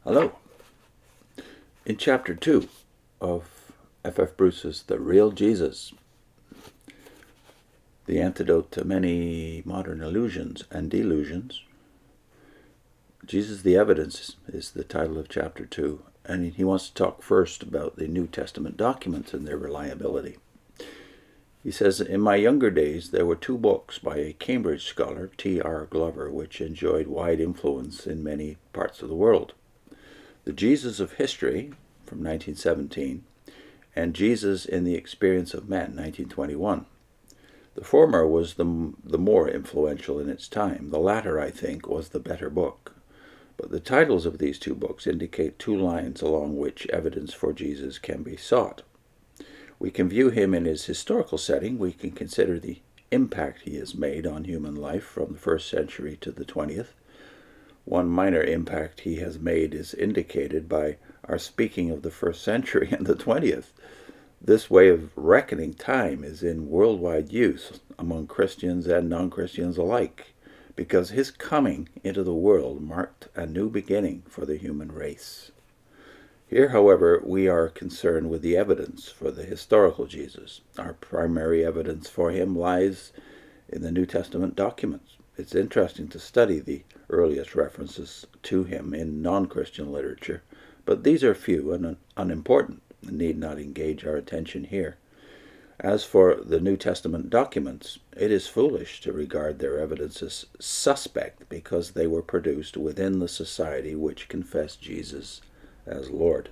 Hello. In Chapter 2 of F. Bruce's The Real Jesus, the antidote to many modern illusions and delusions, Jesus the Evidence is the title of Chapter 2, and he wants to talk first about the New Testament documents and their reliability. He says, "In my younger days there were two books by a Cambridge scholar, T.R. Glover, which enjoyed wide influence in many parts of the world. The Jesus of History, from 1917, and Jesus in the Experience of Men, 1921. The former was the more influential in its time. The latter, I think, was the better book. But the titles of these two books indicate two lines along which evidence for Jesus can be sought. We can view him in his historical setting. We can consider the impact he has made on human life from the 1st century to the 20th. One minor impact he has made is indicated by our speaking of the 1st century and the 20th. This way of reckoning time is in worldwide use among Christians and non-Christians alike, because his coming into the world marked a new beginning for the human race. Here, however, we are concerned with the evidence for the historical Jesus. Our primary evidence for him lies in the New Testament documents. It's interesting to study the earliest references to him in non-Christian literature, but these are few and unimportant and need not engage our attention here. As for the New Testament documents, it is foolish to regard their evidence as suspect because they were produced within the society which confessed Jesus as Lord.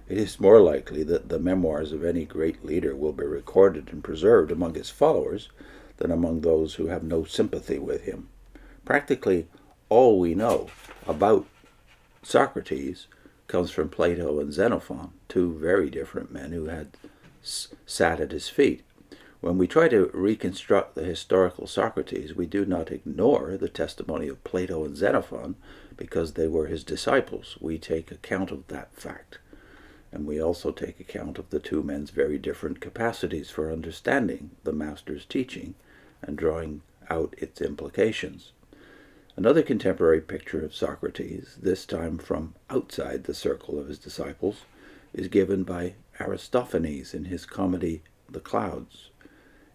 It is more likely that the memoirs of any great leader will be recorded and preserved among his followers than among those who have no sympathy with him. Practically all we know about Socrates comes from Plato and Xenophon, two very different men who had sat at his feet. When we try to reconstruct the historical Socrates, we do not ignore the testimony of Plato and Xenophon because they were his disciples. We take account of that fact. And we also take account of the two men's very different capacities for understanding the master's teaching and drawing out its implications. Another contemporary picture of Socrates, this time from outside the circle of his disciples, is given by Aristophanes in his comedy The Clouds.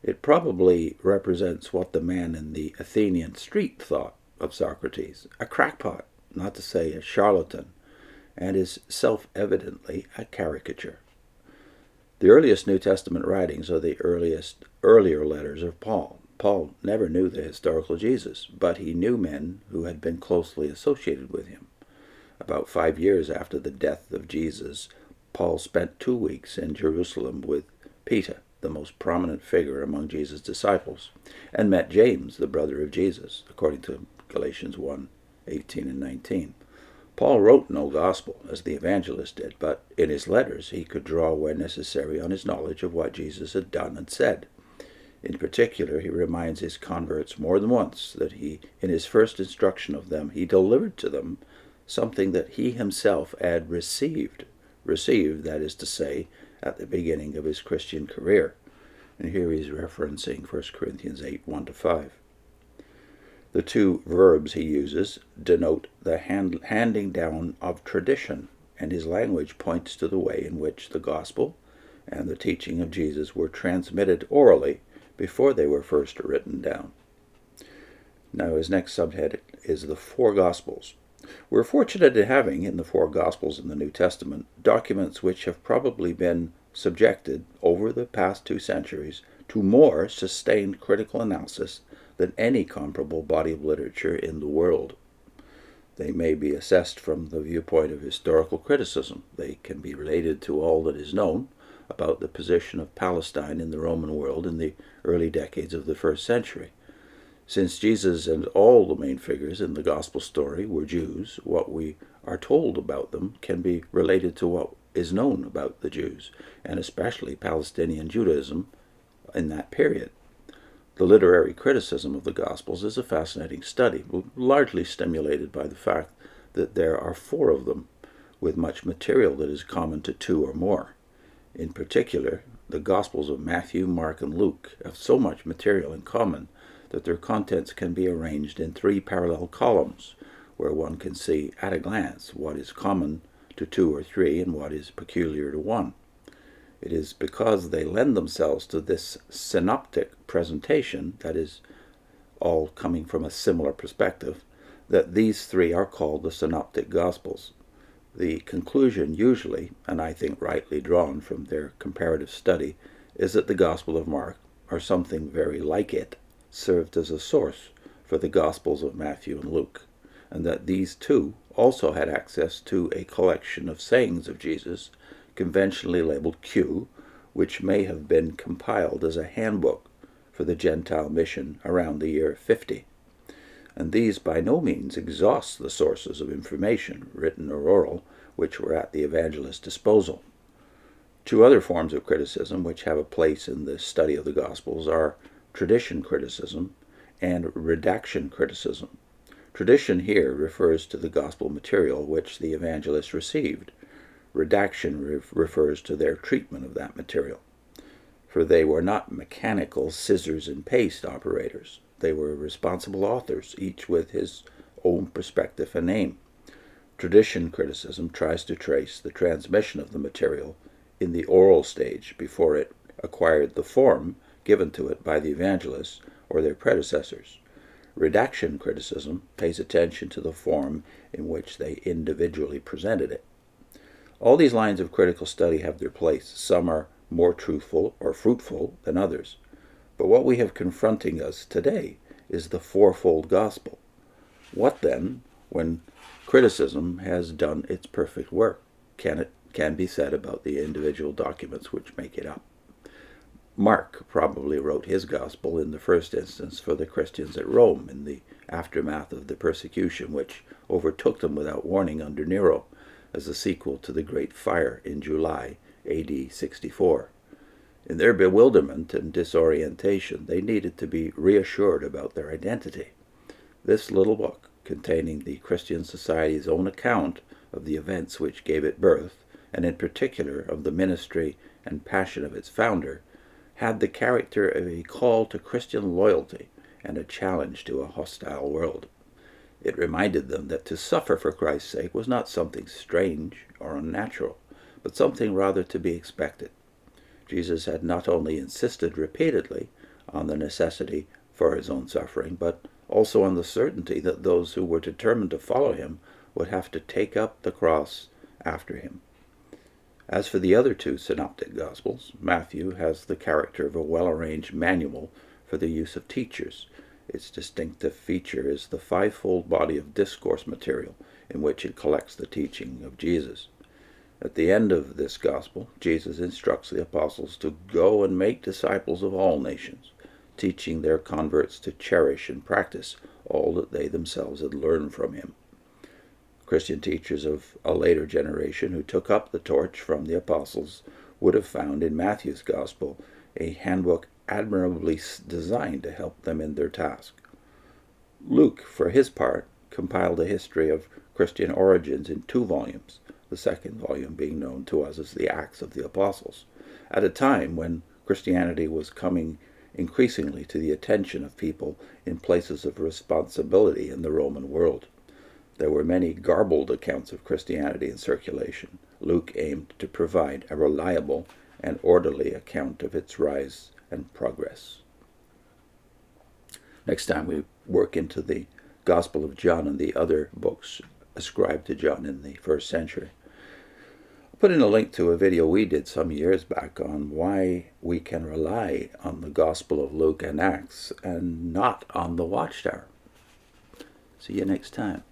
It probably represents what the man in the Athenian street thought of Socrates, a crackpot, not to say a charlatan, and is self-evidently a caricature. The earliest New Testament writings are the earlier letters of Paul. Paul never knew the historical Jesus, but he knew men who had been closely associated with him. About 5 years after the death of Jesus, Paul spent 2 weeks in Jerusalem with Peter, the most prominent figure among Jesus' disciples, and met James, the brother of Jesus, according to Galatians 1:18 and 19. Paul wrote no gospel, as the evangelist did, but in his letters he could draw where necessary on his knowledge of what Jesus had done and said. In particular, he reminds his converts more than once that in his first instruction of them, he delivered to them something that he himself had received, that is to say, at the beginning of his Christian career. And here he's referencing 1 Corinthians 8:1-5. The two verbs he uses denote the handing down of tradition, and his language points to the way in which the gospel and the teaching of Jesus were transmitted orally before they were first written down. Now his next subhead is the four Gospels. We're fortunate in having, in the four Gospels in the New Testament, documents which have probably been subjected over the past 2 centuries to more sustained critical analysis than any comparable body of literature in the world. They may be assessed from the viewpoint of historical criticism. They can be related to all that is known about the position of Palestine in the Roman world in the early decades of the 1st century. Since Jesus and all the main figures in the gospel story were Jews, what we are told about them can be related to what is known about the Jews, and especially Palestinian Judaism in that period. The literary criticism of the Gospels is a fascinating study, largely stimulated by the fact that there are 4 of them, with much material that is common to 2 or more. In particular, the Gospels of Matthew, Mark, and Luke have so much material in common that their contents can be arranged in 3 parallel columns, where one can see at a glance what is common to two or three and what is peculiar to one. It is because they lend themselves to this synoptic presentation, that is, all coming from a similar perspective, that these three are called the synoptic gospels. The conclusion usually, and I think rightly drawn from their comparative study, is that the Gospel of Mark, or something very like it, served as a source for the Gospels of Matthew and Luke, and that these two also had access to a collection of sayings of Jesus, conventionally labeled Q, which may have been compiled as a handbook for the Gentile mission around the year 50. And these by no means exhaust the sources of information, written or oral, which were at the evangelist's disposal. Two other forms of criticism which have a place in the study of the Gospels are tradition criticism and redaction criticism. Tradition here refers to the Gospel material which the evangelist received. Redaction refers to their treatment of that material. For they were not mechanical scissors and paste operators. They were responsible authors, each with his own perspective and aim. Tradition criticism tries to trace the transmission of the material in the oral stage before it acquired the form given to it by the evangelists or their predecessors. Redaction criticism pays attention to the form in which they individually presented it. All these lines of critical study have their place. Some are more truthful or fruitful than others. But what we have confronting us today is the fourfold gospel. What then, when criticism has done its perfect work, can be said about the individual documents which make it up? Mark probably wrote his gospel in the first instance for the Christians at Rome in the aftermath of the persecution which overtook them without warning under Nero, as a sequel to the Great Fire in July AD 64. In their bewilderment and disorientation, they needed to be reassured about their identity. This little book, containing the Christian Society's own account of the events which gave it birth, and in particular of the ministry and passion of its founder, had the character of a call to Christian loyalty and a challenge to a hostile world. It reminded them that to suffer for Christ's sake was not something strange or unnatural, but something rather to be expected. Jesus had not only insisted repeatedly on the necessity for his own suffering, but also on the certainty that those who were determined to follow him would have to take up the cross after him. As for the other two synoptic gospels, Matthew has the character of a well-arranged manual for the use of teachers. Its distinctive feature is the fivefold body of discourse material in which it collects the teaching of Jesus. At the end of this gospel, Jesus instructs the apostles to go and make disciples of all nations, teaching their converts to cherish and practice all that they themselves had learned from him. Christian teachers of a later generation who took up the torch from the apostles would have found in Matthew's gospel a handbook admirably designed to help them in their task. Luke, for his part, compiled a history of Christian origins in 2 volumes, the second volume being known to us as the Acts of the Apostles, at a time when Christianity was coming increasingly to the attention of people in places of responsibility in the Roman world. There were many garbled accounts of Christianity in circulation. Luke aimed to provide a reliable and orderly account of its rise and progress. Next time we work into the Gospel of John and the other books ascribed to John in the first century. I'll put in a link to a video we did some years back on why we can rely on the Gospel of Luke and Acts and not on the Watchtower. See you next time.